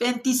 35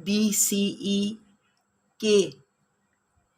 B, C, E, K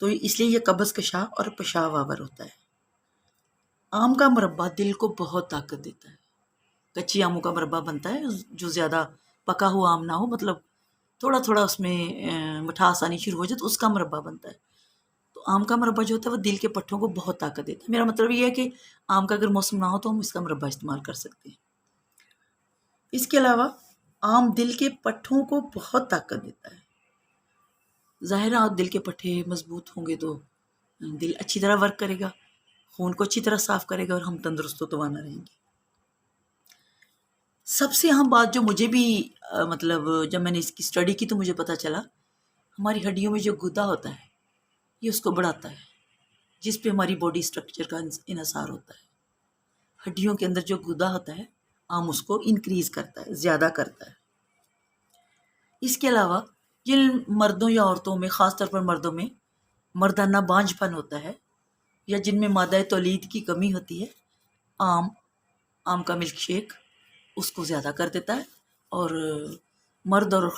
تو اس لیے یہ قبض کشا اور پیشاب آور ہوتا ہے۔ آم کا مربع دل کو بہت طاقت دیتا ہے۔ کچی آموں کا مربع بنتا ہے جو زیادہ پکا ہوا آم نہ ہو، مطلب تھوڑا تھوڑا اس میں مٹھاس آنی شروع ہو جائے تو اس کا مربع بنتا ہے۔ تو آم کا مربع جو ہوتا ہے وہ دل کے پٹھوں کو بہت طاقت دیتا ہے۔ میرا مطلب یہ ہے کہ آم کا اگر موسم نہ ہو تو ہم اس کا مربع استعمال کر سکتے ہیں۔ اس کے علاوہ آم دل کے پٹھوں کو بہت طاقت دیتا ہے۔ ظاہر ہے دل کے پٹھے مضبوط ہوں گے تو دل اچھی طرح ورک کرے گا، خون کو اچھی طرح صاف کرے گا اور ہم تندرست و توانا رہیں گے۔ سب سے اہم بات جو مجھے بھی مطلب جب میں نے اس کی اسٹڈی کی تو مجھے پتہ چلا، ہماری ہڈیوں میں جو گدا ہوتا ہے یہ اس کو بڑھاتا ہے، جس پہ ہماری باڈی اسٹرکچر کا انحصار ہوتا ہے۔ ہڈیوں کے اندر جو گدا ہوتا ہے آم اس کو انکریز کرتا ہے، زیادہ کرتا ہے۔ اس کے علاوہ جن مردوں یا عورتوں میں، خاص طور پر مردوں میں مردانہ بانجھ پن ہوتا ہے یا جن میں مادہ تولید کی کمی ہوتی ہے، آم کا ملک شیک اس کو زیادہ کر دیتا ہے اور مرد اور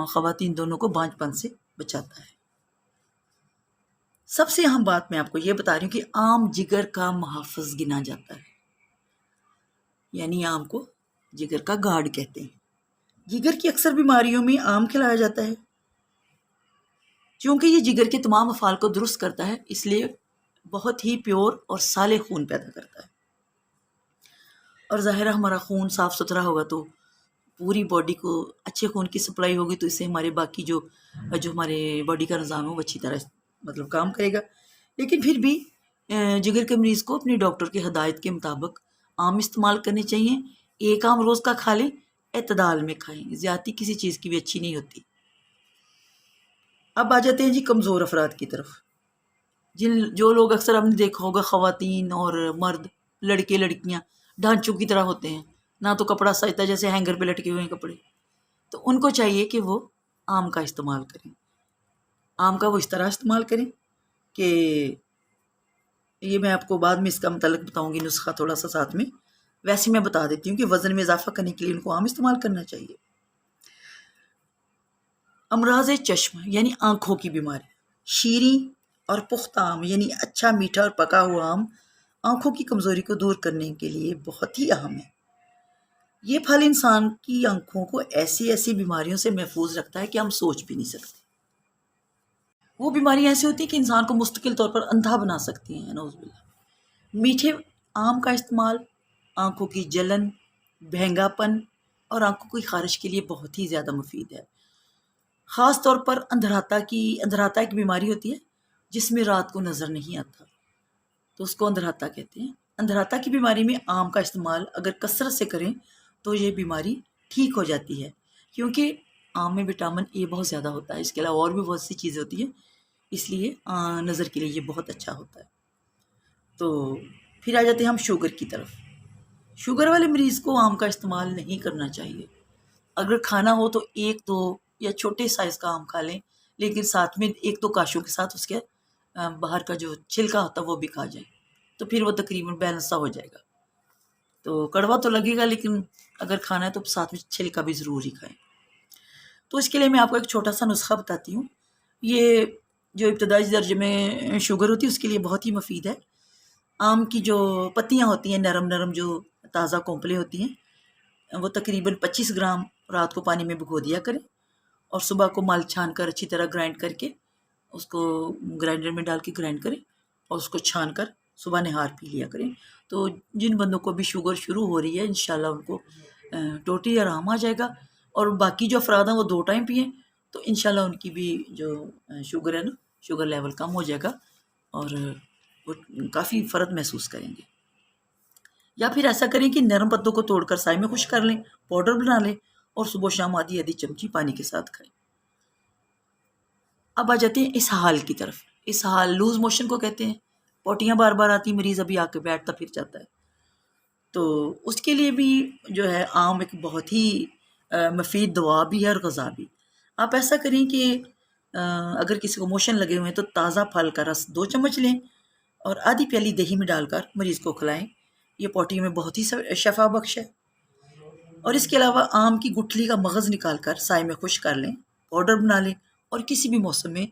خواتین دونوں کو بانجھ پن سے بچاتا ہے۔ سب سے اہم بات میں آپ کو یہ بتا رہی ہوں کہ آم جگر کا محافظ گنا جاتا ہے، یعنی آم کو جگر کا گارڈ کہتے ہیں۔ جگر کی اکثر بیماریوں میں آم کھلایا جاتا ہے، چونکہ یہ جگر کے تمام افعال کو درست کرتا ہے، اس لیے بہت ہی پیور اور صالح خون پیدا کرتا ہے۔ اور ظاہرہ ہمارا خون صاف ستھرا ہوگا تو پوری باڈی کو اچھے خون کی سپلائی ہوگی، تو اس سے ہمارے باقی جو ہمارے باڈی کا نظام ہے وہ اچھی طرح مطلب کام کرے گا۔ لیکن پھر بھی جگر کے مریض کو اپنے ڈاکٹر کی ہدایت کے مطابق آم استعمال کرنے چاہیے۔ ایک آم روز کا کھا لیں، اعتدال میں کھائیں، زیادتی کسی چیز کی بھی اچھی نہیں ہوتی۔ اب آ جاتے ہیں جی کمزور افراد کی طرف۔ جو لوگ اکثر ہم نے دیکھا ہوگا، خواتین اور مرد، لڑکے لڑکیاں ڈھانچوں کی طرح ہوتے ہیں، نہ تو کپڑا سجتا جیسے ہینگر پہ لٹکے ہوئے ہیں کپڑے، تو ان کو چاہیے کہ وہ آم کا استعمال کریں۔ آم کا وہ اس طرح استعمال کریں کہ یہ میں آپ کو بعد میں اس کا متعلق بتاؤں گی نسخہ تھوڑا سا ساتھ میں، ویسے میں بتا دیتی ہوں کہ وزن میں اضافہ کرنے کے لیے ان کو آم استعمال کرنا چاہیے۔ امراض چشم یعنی آنکھوں کی بیماری، شیریں اور پختہ آم یعنی اچھا میٹھا اور پکا ہوا آم آنکھوں کی کمزوری کو دور کرنے کے لیے بہت ہی اہم ہے۔ یہ پھل انسان کی آنکھوں کو ایسی ایسی بیماریوں سے محفوظ رکھتا ہے کہ ہم سوچ بھی نہیں سکتے۔ وہ بیماریاں ایسی ہوتی ہیں کہ انسان کو مستقل طور پر اندھا بنا سکتی ہیں، نعوذ باللہ۔ میٹھے آم کا استعمال آنکھوں کی جلن، بہنگا پن اور آنکھوں کی خارش کے لیے بہت ہی زیادہ مفید ہے۔ خاص طور پر اندھراتا ایک بیماری ہوتی ہے جس میں رات کو نظر نہیں آتا، تو اس کو اندھراتا کہتے ہیں۔ اندھراتا کی بیماری میں آم کا استعمال اگر کثرت سے کریں تو یہ بیماری ٹھیک ہو جاتی ہے، کیونکہ آم میں وٹامن اے بہت زیادہ ہوتا ہے، اس کے علاوہ اور بھی بہت سی چیزیں ہوتی ہیں، اس لیے نظر کے لیے یہ بہت اچھا ہوتا ہے۔ تو پھر آ جاتے ہیں ہم شوگر کی طرف۔ شوگر والے مریض کو آم کا استعمال نہیں کرنا چاہیے۔ اگر کھانا ہو تو ایک دو یا چھوٹے سائز کا آم کھا لیں، لیکن ساتھ میں ایک دو کاشوں کے ساتھ اس کے باہر کا جو چھلکا ہوتا ہے وہ بھی کھا جائیں، تو پھر وہ تقریباً بیلنس سا ہو جائے گا۔ تو کڑوا تو لگے گا، لیکن اگر کھانا ہے تو ساتھ میں چھلکا بھی ضرور ہی کھائیں۔ تو اس کے لیے میں آپ کو ایک چھوٹا سا نسخہ بتاتی ہوں۔ یہ جو ابتدائی درجے میں شوگر ہوتی ہے اس کے لیے بہت ہی مفید ہے۔ آم کی جو پتیاں ہوتی ہیں، نرم نرم جو تازہ کونپلیں ہوتی ہیں، وہ تقریباً 25 گرام رات کو پانی میں بھگو دیا کریں اور صبح کو مل چھان کر اچھی طرح گرائنڈ کر کے اس کو گرائنڈر میں ڈال کے گرائنڈ کریں اور اس کو چھان کر صبح نہار پی لیا کریں۔ تو جن بندوں کو بھی شوگر شروع ہو رہی ہے انشاءاللہ ان کو ٹوٹلی آرام آ جائے گا، اور باقی جو افراد ہیں وہ 2 ٹائم پئیں تو انشاءاللہ ان کی بھی جو شوگر ہے نا، شوگر لیول کم ہو جائے گا اور وہ کافی فرق محسوس کریں گے۔ یا پھر ایسا کریں کہ نرم پتوں کو توڑ کر سائے میں خشک کر لیں، پاؤڈر بنا لیں اور صبح و شام آدھی آدھی چمچی پانی کے ساتھ کھائیں۔ اب آ جاتے ہیں اسہال کی طرف۔ اسہال لوز موشن کو کہتے ہیں، پوٹیاں بار بار آتی، مریض ابھی آ کے بیٹھتا پھر جاتا ہے، تو اس کے لیے بھی جو ہے آم ایک بہت ہی مفید دوا بھی ہے اور غذا بھی۔ آپ ایسا کریں کہ اگر کسی کو موشن لگے ہوئے ہیں تو تازہ پھل کا رس 2 چمچ لیں اور آدھی پیالی دہی میں ڈال کر مریض کو کھلائیں۔ یہ پوٹیوں میں بہت ہی شفا بخش ہے۔ اور اس کے علاوہ آم کی گٹھلی کا مغز نکال کر سائے میں خشک کر لیں، پاؤڈر بنا لیں اور کسی بھی موسم میں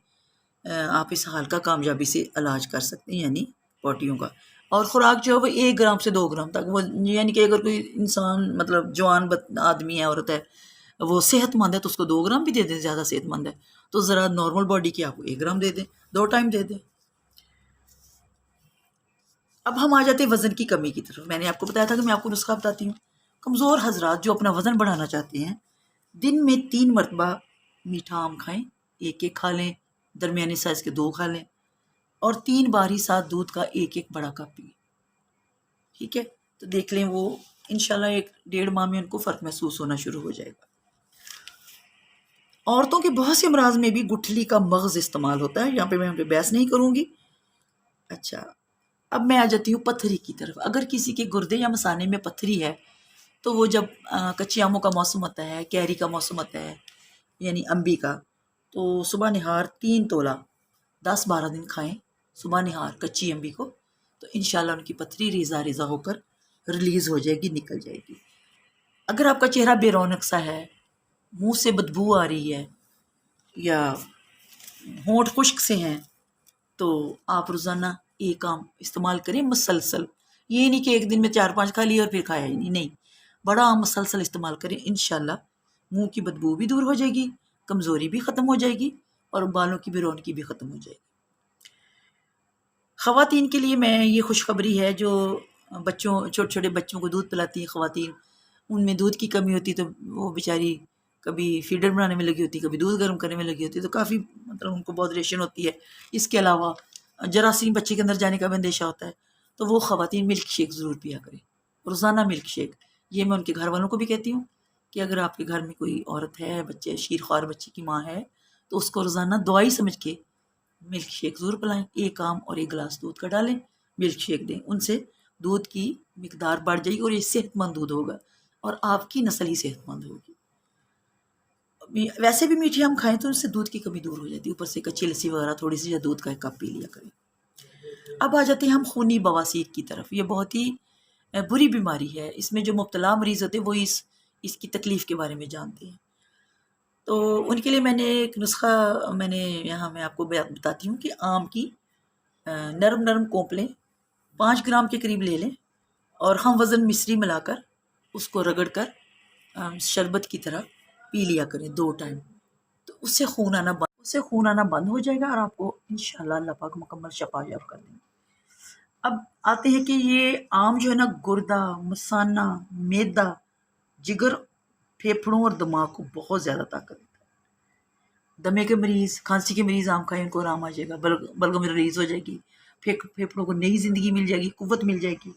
آپ اس حال کا کامیابی سے علاج کر سکتے ہیں، یعنی پوٹیوں کا۔ اور خوراک جو ہے وہ 1 گرام سے 2 گرام تک، وہ یعنی کہ اگر کوئی انسان مطلب جوان آدمی ہے، عورت ہے، وہ صحت مند ہے تو اس کو 2 گرام بھی دے دیں، زیادہ صحت مند ہے تو ذرا نارمل باڈی کی آپ کو 1 گرام دے دیں، 2 ٹائم دے دیں۔ اب ہم آ جاتے ہیں وزن کی کمی کی طرف۔ میں نے آپ کو بتایا تھا کہ میں آپ کو نسخہ بتاتی ہوں۔ کمزور حضرات جو اپنا وزن بڑھانا چاہتے ہیں، دن میں 3 مرتبہ میٹھا آم کھائیں، 1 کھا لیں، درمیانی سائز کے 2 کھا لیں، اور 3 بار ہی ساتھ دودھ کا 1 بڑا کپ پئیں۔ ٹھیک ہے، تو دیکھ لیں وہ انشاءاللہ 1 1.5 ماہ میں ان کو فرق محسوس ہونا شروع ہو جائے گا۔ عورتوں کے بہت سے امراض میں بھی گٹھلی کا مغز استعمال ہوتا ہے، یہاں پہ میں بحث نہیں کروں گی۔ اچھا، اب میں آ جاتی ہوں پتھری کی طرف۔ اگر کسی کے گردے یا مثانے میں پتھری ہے تو وہ جب کچی آموں کا موسم ہوتا ہے، کیری کا موسم ہوتا ہے، یعنی امبی کا، تو صبح نہار 3 تولہ 10-12 دن کھائیں، صبح نہار کچی امبی کو، تو انشاءاللہ ان کی پتھری ریزہ ریزہ ہو کر ریلیز ہو جائے گی، نکل جائے گی۔ اگر آپ کا چہرہ بے رونق سا ہے، منہ سے بدبو آ رہی ہے، یا ہونٹ خشک سے ہیں، تو آپ روزانہ 1 آم استعمال کریں مسلسل۔ یہ نہیں کہ ایک دن میں 4-5 کھا لیے اور پھر کھایا ہی نہیں، بڑا آم مسلسل استعمال کریں، انشاءاللہ منہ کی بدبو بھی دور ہو جائے گی، کمزوری بھی ختم ہو جائے گی، اور بالوں کی بے رونقی بھی ختم ہو جائے گی۔ خواتین کے لیے میں یہ خوشخبری ہے جو چھوٹے چھوٹے بچوں کو دودھ پلاتی ہیں خواتین، ان میں دودھ کی کمی ہوتی تو وہ بیچاری کبھی فیڈر بنانے میں لگی ہوتی، کبھی دودھ گرم کرنے میں لگی ہوتی، تو کافی مطلب ان کو بہت ریشن ہوتی ہے۔ اس کے علاوہ جراثیم بچے کے اندر جانے کا بھی اندیشہ ہوتا ہے، تو وہ خواتین ملک شیک ضرور پیا کریں، روزانہ ملک شیک۔ یہ میں ان کے گھر والوں کو بھی کہتی ہوں کہ اگر آپ کے گھر میں کوئی عورت ہے، بچے شیرخوار بچے کی ماں ہے، تو اس کو روزانہ دوائی سمجھ کے ملک شیک ضرور پلائیں، 1 آم اور 1 گلاس دودھ کا ڈالیں، ملک شیک دیں، ان سے دودھ کی مقدار بڑھ جائے گی اور یہ صحت مند دودھ ہوگا اور آپ کی نسل ہی صحت مند ہوگی۔ ویسے بھی میٹھے آم کھائیں تو اس سے دودھ کی کمی دور ہو جاتی ہے، اوپر سے کچی لسی وغیرہ تھوڑی سی یا دودھ کا 1 کپ پی لیا کریں۔ اب آ جاتے ہیں ہم خونی بواسیر کی طرف۔ یہ بہت ہی بری بیماری ہے، اس میں جو مبتلا مریض ہوتے ہیں وہ اس کی تکلیف کے بارے میں جانتے ہیں، تو ان کے لیے میں نے ایک نسخہ میں آپ کو بتاتی ہوں کہ آم کی نرم نرم کونپلیں 5 گرام کے قریب لے لیں اور ہم وزن مصری ملا کر اس کو رگڑ کر شربت کی طرح پی لیا کریں 2 ٹائم، تو اس سے خون آنا بند ہو جائے گا اور آپ کو انشاءاللہ اللہ پاک مکمل شفا یاب کر دیں گے۔ اب آتے ہیں کہ یہ آم جو ہے نا، گردہ، مثانہ، معدہ، جگر، پھیپھڑوں اور دماغ کو بہت زیادہ طاقت دیتا ہے۔ دمے کے مریض، کھانسی کے مریض آم کھائیں، ان کو آرام آ جائے گا، بلغم ریلیز ہو جائے گی، پھیپھڑوں کو نئی زندگی مل جائے گی، قوت مل جائے گی،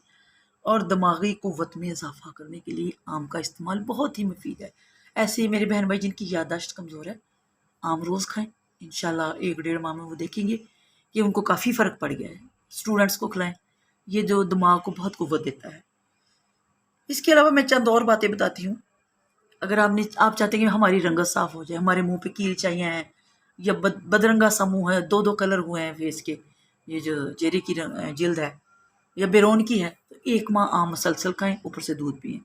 اور دماغی قوت میں اضافہ کرنے کے لیے آم کا استعمال بہت ہی مفید ہے۔ ایسے ہی میرے بہن بھائی جن کی یادداشت کمزور ہے، آم روز کھائیں، انشاءاللہ 1 1.5 ماہ میں وہ دیکھیں گے کہ ان کو کافی فرق پڑ گیا ہے۔ اسٹوڈنٹس کو کھلائیں، یہ جو دماغ کو بہت قوت دیتا ہے۔ اس کے علاوہ میں چند اور باتیں بتاتی ہوں۔ اگر آپ چاہتے ہیں کہ ہماری رنگت صاف ہو جائے، ہمارے منہ پہ کیل چاہیے ہیں، یا بدرنگا سا منہ ہے، 2 کلر ہوئے ہیں فیس کے، یہ جو چہرے کی جلد ہے یا بیرون کی ہے، تو 1 ماہ آم مسلسل کھائیں، اوپر سے دودھ پئیں،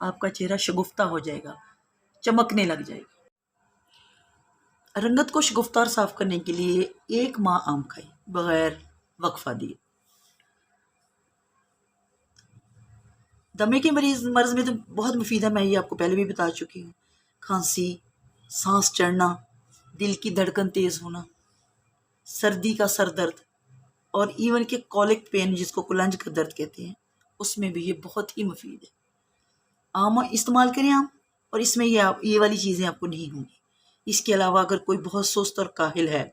آپ کا چہرہ شگفتہ ہو جائے گا، چمکنے لگ جائے گا۔ رنگت کو شگفتہ اور صاف کرنے کے لیے 1 ماہ آم کھائیں بغیر وقفہ دیے۔ دمے کے مرض میں تو بہت مفید ہے، میں یہ آپ کو پہلے بھی بتا چکی ہوں۔ کھانسی، سانس چڑھنا، دل کی دھڑکن تیز ہونا، سردی کا سر درد، اور ایون کہ کولک پین جس کو کلنج کا درد کہتے ہیں، اس میں بھی یہ بہت ہی مفید ہے۔ آم استعمال کریں آم، اور اس میں یہ والی چیزیں آپ کو نہیں ہوں گی۔ اس کے علاوہ اگر کوئی بہت سست اور کاہل ہے،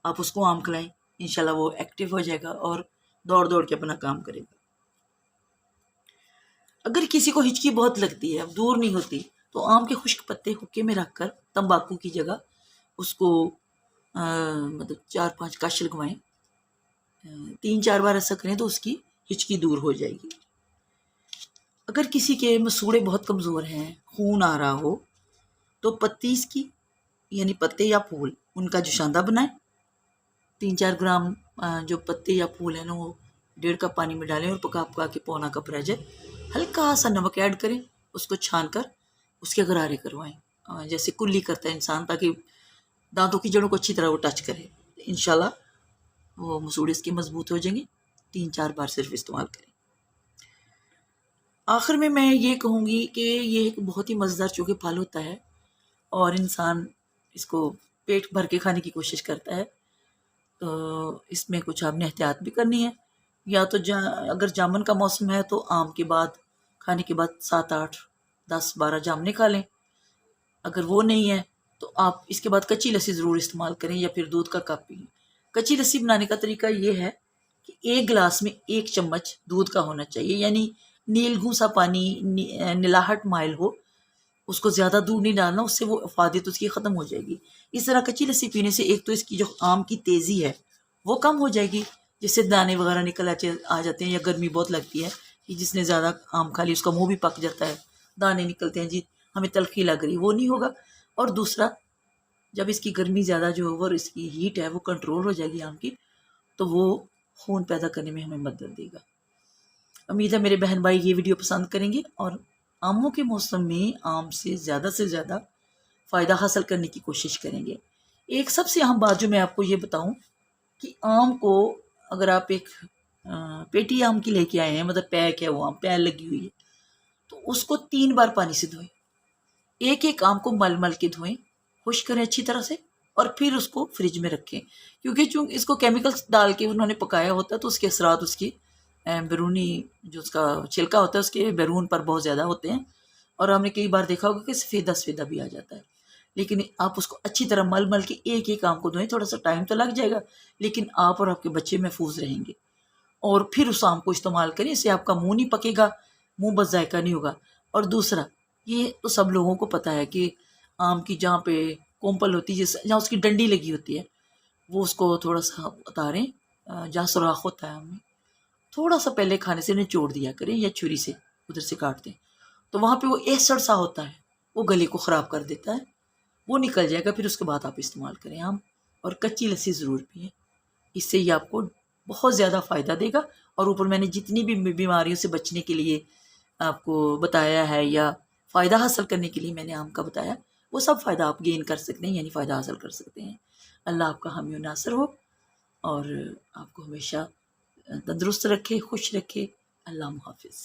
آپ اس کو آم کھلائیں، انشاءاللہ وہ ایکٹیو ہو جائے گا اور دوڑ کے اپنا کام کرے گا۔ اگر کسی کو ہچکی بہت لگتی ہے، دور نہیں ہوتی، تو آم کے خشک پتے حکے میں رکھ کر تمباکو کی جگہ اس کو مطلب 4-5 کش لگوائیں، 3-4 بار ایسا کریں تو اس کی ہچکی دور ہو جائے گی۔ اگر کسی کے مسوڑے بہت کمزور ہیں، خون آ رہا ہو، تو پتیس کی یعنی پتے یا پھول ان کا جوشاندہ بنائیں، 3-4 گرام جو پتے یا پھول ہیں نا، وہ 1.5 کپ پانی میں ڈالیں اور پکا کے پونا کپ رہ جائے، ہلکا سا نمک ایڈ کریں، اس کو چھان کر اس کے غرارے کروائیں، جیسے کلی کرتا ہے انسان، تاکہ دانتوں کی جڑوں کو اچھی طرح وہ ٹچ کرے۔ انشاءاللہ وہ مسوڑے اس کے مضبوط ہو جائیں گے. 3-4 بار صرف استعمال کریں. آخر میں یہ کہوں گی کہ یہ ایک بہت ہی مزیدار چونکہ پھل ہوتا ہے اور انسان اس کو پیٹ بھر کے کھانے کی کوشش کرتا ہے، تو اس میں کچھ آپ نے احتیاط بھی کرنی ہے. یا تو اگر جامن کا موسم ہے تو آم کے بعد کھانے کے بعد 7-8-10-12 جامنے کھا لیں. اگر وہ نہیں ہے تو آپ اس کے بعد کچی لسی ضرور استعمال کریں یا پھر دودھ کا کپ پئیں. کچی لسی بنانے کا طریقہ یہ ہے کہ 1 گلاس میں 1 چمچ دودھ کا ہونا چاہیے، یعنی نیل گھوسا پانی، نلاہٹ مائل ہو. اس کو زیادہ دودھ نہیں ڈالنا، اس سے وہ افادیت اس کی ختم ہو جائے گی. اس طرح کچی لسی پینے سے ایک تو اس کی جو آم کی تیزی ہے وہ کم ہو جائے گی، جس سے دانے وغیرہ نکل آ جاتے ہیں، یا گرمی بہت لگتی ہے کہ جس نے زیادہ آم کھا لی اس کا منہ بھی پک جاتا ہے، دانے نکلتے ہیں، جی ہمیں تلخی لگ رہی، وہ نہیں ہوگا. اور دوسرا، جب اس کی گرمی زیادہ جو اوور اس کی ہیٹ ہے وہ کنٹرول ہو جائے گی آم کی، تو وہ خون پیدا کرنے میں ہمیں مدد دے گا. امید ہے میرے بہن بھائی یہ ویڈیو پسند کریں گے اور آموں کے موسم میں آم سے زیادہ فائدہ حاصل کرنے کی کوشش کریں گے. ایک سب سے اہم بات جو میں آپ کو یہ بتاؤں کہ آم کو اگر آپ ایک پیٹی آم کی لے کے آئے ہیں، مطلب پیک ہے، وہ آم پیل لگی ہوئی ہے، تو اس کو 3 بار پانی سے دھوئیں. ایک آم کو مل کے دھوئیں، خشک کریں اچھی طرح سے، اور پھر اس کو فریج میں رکھیں. کیونکہ چونکہ اس کو کیمیکلز ڈال کے انہوں نے پکایا ہوتا ہے تو اس کے اثرات اس کی بیرونی جو اس کا چھلکا ہوتا ہے اس کے بیرون پر بہت زیادہ ہوتے ہیں، اور ہم نے کئی بار دیکھا ہوگا کہ سفیدہ بھی آ جاتا ہے. لیکن آپ اس کو اچھی طرح مل کے ایک آم کو دھوئیں. تھوڑا سا ٹائم تو لگ جائے گا لیکن آپ اور آپ کے بچے محفوظ رہیں گے. اور پھر اس آم کو استعمال کریں، اس سے آپ کا منہ نہیں پکے گا، منہ بس ذائقہ نہیں ہوگا. اور دوسرا، یہ تو سب لوگوں کو پتہ ہے کہ آم کی جہاں پہ کومپل ہوتی ہے، جہاں اس کی ڈنڈی لگی ہوتی ہے، وہ اس کو تھوڑا سا اتاریں، جہاں سوراخ ہوتا ہے آم میں تھوڑا سا پہلے کھانے سے نچوڑ دیا کریں یا چھری سے ادھر سے کاٹ دیں، تو وہاں پہ وہ ایسڑ سا ہوتا ہے، وہ گلے کو خراب کر دیتا ہے، وہ نکل جائے گا. پھر اس کے بعد آپ استعمال کریں آم. اور کچی لسی ضرور پئیں، اس سے یہ آپ کو بہت زیادہ فائدہ دے گا. اور اوپر میں نے جتنی بھی بیماریوں سے بچنے کے لیے آپ کو بتایا ہے یا فائدہ حاصل کرنے کے لیے میں نے آم کا بتایا، وہ سب فائدہ آپ گین کر سکتے ہیں، یعنی فائدہ حاصل کر سکتے ہیں. اللہ آپ کا حامی و ناصر ہو اور آپ کو ہمیشہ تندرست رکھے، خوش رکھے. اللہ حافظ.